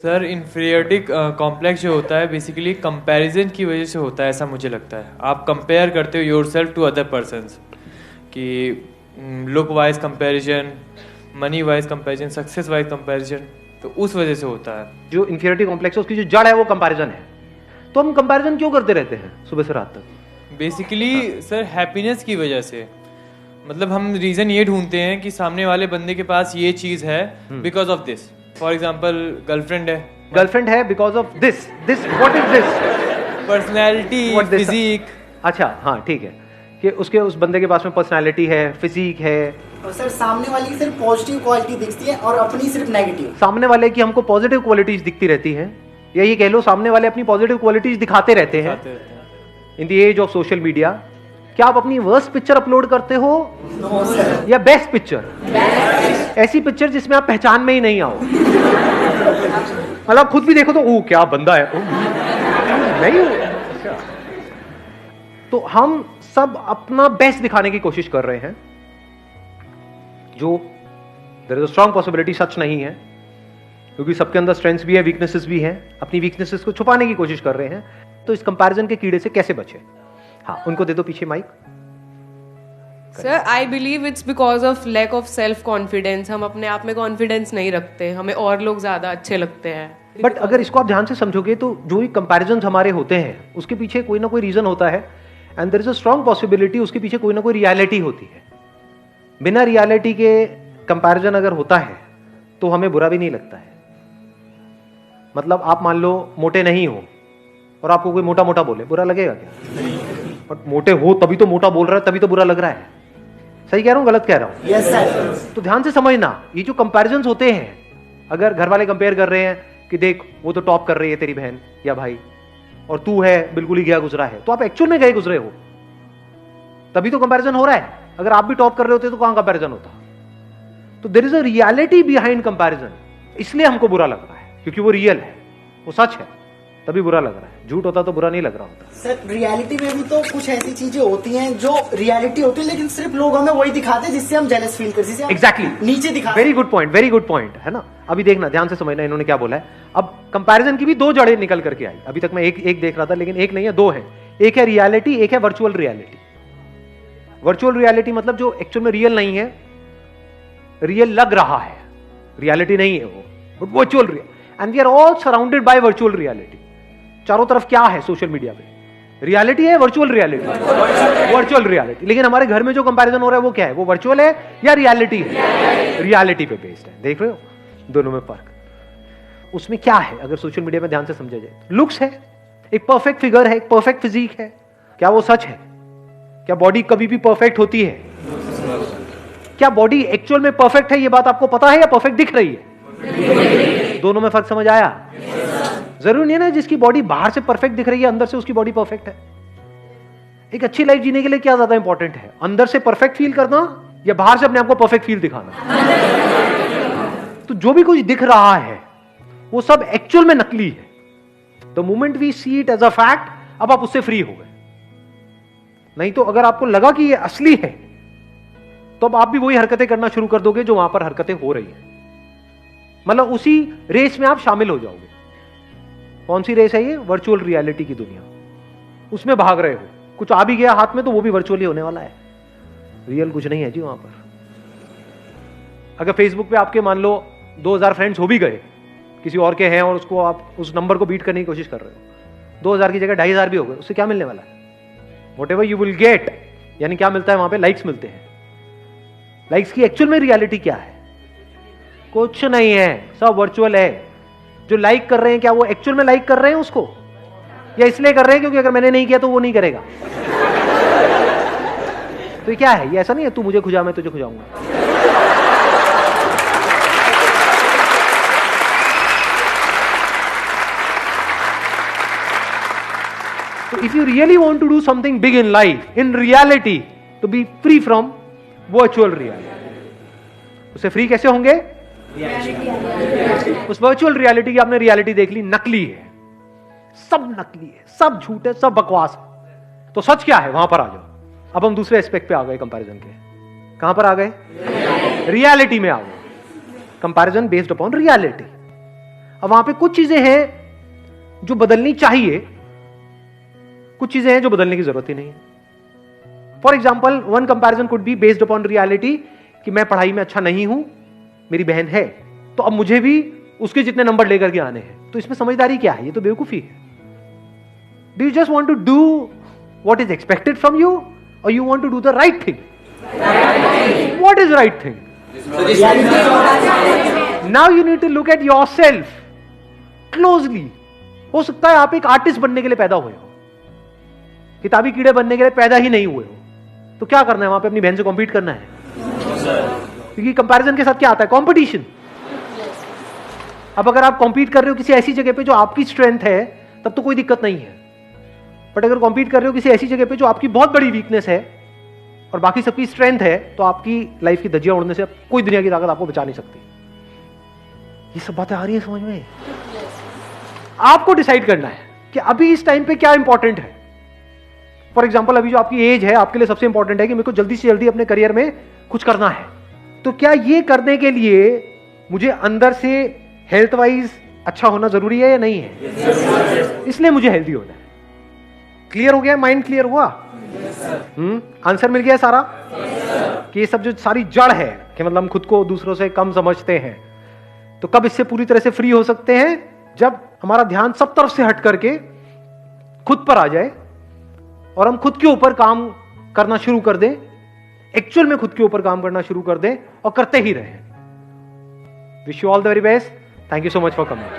Sir inferiority complex जो होता है बेसिकली कंपैरिजन की वजह से होता है, ऐसा मुझे लगता है। आप कंपेयर करते हो योरसेल्फ टू अदर पर्सन्स कि look wise comparison, money wise comparison, success wise comparison, तो उस वजह से होता है। जो इंफीरियरिटी कॉम्प्लेक्स है उसकी जो जड़ है वो कंपैरिजन है। तो हम कंपैरिजन क्यों करते रहते हैं सुबह से रात तक? बेसिकली सर हैप्पीनेस की वजह से, मतलब हम रीज़न ये ढूंढते हैं कि सामने वाले बंदे के पास ये चीज़ है because of this. For example girlfriend है because of this what is this? Personality, physique. अच्छा हाँ ठीक है कि उसके उस बंदे के पास में पर्सनैलिटी है, फिजिक है। और सर सामने वाले की सिर्फ पॉजिटिव क्वालिटी दिखती है और अपनी सिर्फ नेगेटिव। सामने वाले की हमको पॉजिटिव क्वालिटीज दिखती रहती हैं, या ये कह लो सामने वाले अपनी पॉजिटिव क्वालिटीज दिखाते रहते हैं। In the age of social media क्या आप अपनी वर्स्ट पिक्चर अपलोड करते हो या बेस्ट पिक्चर? ऐसी पिक्चर जिसमें आप पहचान में ही नहीं आओ, मतलब खुद भी देखो तो ओ क्या बंदा है, नहीं हो। तो हम सब अपना बेस्ट दिखाने की कोशिश कर रहे हैं, जो there is a strong possibility सच नहीं है, क्योंकि सबके अंदर स्ट्रेंथ्स भी है, वीकनेसेस भी हैं। अपनी वीकनेसेस को छुपाने की कोशिश कर रहे हैं। तो इस कंपैरिजन के कीड़े से कैसे बचे? हाँ, उनको दे दो पीछे mic. Sir I believe it's because of lack of self confidence. हम अपने आप में कॉन्फिडेंस नहीं रखते, हमें और लोग ज्यादा अच्छे लगते हैं। बट अगर इसको आप ध्यान से समझोगे तो जो भी कंपैरिजन हमारे होते हैं उसके पीछे कोई ना कोई रीजन होता है, and there is a strong possibility उसके पीछे कोई ना कोई रियलिटी होती है। बिना रियलिटी के कंपैरिजन अगर होता है तो हमें बुरा भी नहीं लगता है। मतलब आप मान लो मोटे नहीं हो और आपको कोई मोटा मोटा बोले, बुरा लगेगा क्या? बट मोटे हो तभी तो मोटा बोल रहा है, तभी तो बुरा लग रहा है। सही कह रहा हूं गलत कह रहा हूं? Yes sir. तो ध्यान से समझना, ये जो कंपैरिजंस होते हैं, अगर घर वाले कंपेयर कर रहे हैं कि देख वो तो टॉप कर रही है तेरी बहन या भाई, और तू है बिल्कुल ही गया गुजरा है, तो आप एक्चुअल में गए गुजरे हो, तभी तो कंपैरिजन हो रहा है। अगर आप भी टॉप कर रहे होते तो कहां कंपैरिजन होता? तो there is a reality behind comparison, इसलिए हमको बुरा लग रहा है, क्योंकि वो रियल है, वो सच है, तभी बुरा लग रहा है। झूठ होता तो बुरा नहीं लग रहा होता। सर रियलिटी में भी तो कुछ ऐसी चीजें होती हैं जो रियलिटी होती है, लेकिन सिर्फ लोग हमें वही दिखाते हैं जिससे हम जेलस फील करते हैं। एग्जैक्टली, नीचे दिखा। वेरी गुड पॉइंट है ना। अभी देखना, ध्यान से समझना इन्होंने क्या बोला है। अब कंपैरिजन की भी दो जड़ें निकल करके आई। अभी तक मैं एक देख रहा था, लेकिन एक नहीं है, दो है। एक है रियलिटी, एक है वर्चुअल रियलिटी। वर्चुअल रियलिटी मतलब जो एक्चुअल में रियल नहीं है, रियल लग रहा है, रियलिटी नहीं है वो, but virtual real. And we are all surrounded by virtual reality. चारों तरफ क्या है सोशल मीडिया पे? रियलिटी है, वर्चुअल रियलिटी, वर्चुअल रियलिटी। लेकिन हमारे घर में जो कंपैरिजन हो रहा है वो क्या है? वो वर्चुअल है या रियलिटी है? रियलिटी पे बेस्ड है। देख रहे हो दोनों में फर्क? उसमें क्या है अगर सोशल मीडिया में ध्यान से समझा जाए? लुक्स है, एक परफेक्ट फिगर है, एक परफेक्ट फिजिक है। क्या वो सच है? क्या बॉडी कभी भी परफेक्ट होती है? क्या बॉडी एक्चुअल में परफेक्ट है, ये बात आपको पता है, या परफेक्ट दिख रही है? दोनों में फर्क समझ आया? जरूरी नहीं है ना जिसकी बॉडी बाहर से परफेक्ट दिख रही है अंदर से उसकी बॉडी परफेक्ट है। एक अच्छी लाइफ जीने के लिए क्या ज्यादा इंपॉर्टेंट है, अंदर से परफेक्ट फील करना या बाहर से अपने आप को परफेक्ट फील दिखाना? तो जो भी कुछ दिख रहा है वो सब एक्चुअल में नकली है। The moment we see it as a fact, अब आप उससे फ्री हो गए। नहीं तो अगर आपको लगा कि ये असली है तो अब आप भी वही हरकतें करना शुरू कर दोगे जो वहां पर हरकतें हो रही हैं। मतलब उसी रेस में आप शामिल हो जाओगे। कौन सी रेस है ये? वर्चुअल रियलिटी की दुनिया। उसमें भाग रहे हो, कुछ आ भी गया हाथ में तो वो भी वर्चुअली होने वाला है, रियल कुछ नहीं है जी वहां पर। अगर फेसबुक पे आपके मान लो 2000 फ्रेंड्स हो भी गए, किसी और के हैं, और उसको आप उस नंबर को बीट करने की कोशिश कर रहे हो, 2000 की जगह 2500 भी हो गए, उससे क्या मिलने वाला है? व्हाटएवर यू विल गेट, यानी क्या मिलता है वहां पे? लाइक्स मिलते हैं। लाइक्स की एक्चुअल में रियलिटी क्या है? कुछ नहीं है, सब वर्चुअल है। जो लाइक कर रहे हैं क्या वो एक्चुअल में लाइक कर रहे हैं उसको, या इसलिए कर रहे हैं क्योंकि अगर मैंने नहीं किया तो वो नहीं करेगा? तो ये क्या है? ये ऐसा नहीं है तू मुझे खुजा मैं तुझे खुजाऊंगा। तो if you really want to do something big in life, in reality, तो be free from virtual reality. उससे फ्री कैसे होंगे? उस वर्चुअल रियलिटी की आपने रियलिटी देख ली, नकली है, सब नकली है, सब झूठ है, सब बकवास है। तो सच क्या है? वहां पर आ जाओ। अब हम दूसरे एस्पेक्ट पे आ गए कंपैरिजन के। कहां पर आ गए? रियलिटी में आ गए। Comparison based upon reality. अब वहां पे कुछ चीजें हैं जो बदलनी चाहिए, कुछ चीजें हैं जो बदलने की जरूरत ही नहीं है। For example, one comparison could be based upon reality कि मैं पढ़ाई में अच्छा नहीं हूं, मेरी बहन है, तो अब मुझे भी उसके जितने नंबर लेकर के आने हैं। तो इसमें समझदारी क्या है? ये तो बेवकूफी है। Do you just want to do what is expected from you और you want to do the right thing? What is right thing? Now you need to look at yourself closely. हो सकता है आप एक आर्टिस्ट बनने के लिए पैदा हुए हो, किताबी कीड़े बनने के लिए पैदा ही नहीं हुए हो। तो क्या करना है? वहां पे अपनी बहन से कॉम्पीट करना है, क्योंकि कंपैरिजन के साथ क्या आता है? कंपटीशन। अब अगर आप कॉम्पीट कर रहे हो किसी ऐसी जगह पे जो आपकी स्ट्रेंथ है, तब तो कोई दिक्कत नहीं है। बट अगर कॉम्पीट कर रहे हो किसी ऐसी जगह पे जो आपकी बहुत बड़ी वीकनेस है और बाकी सबकी स्ट्रेंथ है, तो आपकी लाइफ की धज्जियां उड़ने से कोई दुनिया की ताकत आपको बचा नहीं सकती। ये सब बातें आ रही है समझ में? आपको डिसाइड करना है कि अभी इस टाइम पे क्या इंपॉर्टेंट है। फॉर एग्जाम्पल, अभी जो आपकी एज है, आपके लिए सबसे इंपॉर्टेंट है कि मेरे को जल्दी से जल्दी अपने करियर में कुछ करना है। तो क्या ये करने के लिए मुझे अंदर से हेल्थ वाइज अच्छा होना जरूरी है या नहीं है? इसलिए मुझे हेल्दी होना है। क्लियर हो गया? माइंड क्लियर हुआ? आंसर मिल गया सारा? कि ये सब जो सारी जड़ है कि मतलब हम खुद को दूसरों से कम समझते हैं, तो कब इससे पूरी तरह से फ्री हो सकते हैं? जब हमारा ध्यान सब तरफ से हट करके खुद पर आ जाए और हम खुद के ऊपर काम करना शुरू कर दें, एक्चुअल में खुद के ऊपर काम करना शुरू कर दें और करते ही रहें। Wish you all the very best. Thank you so much for coming.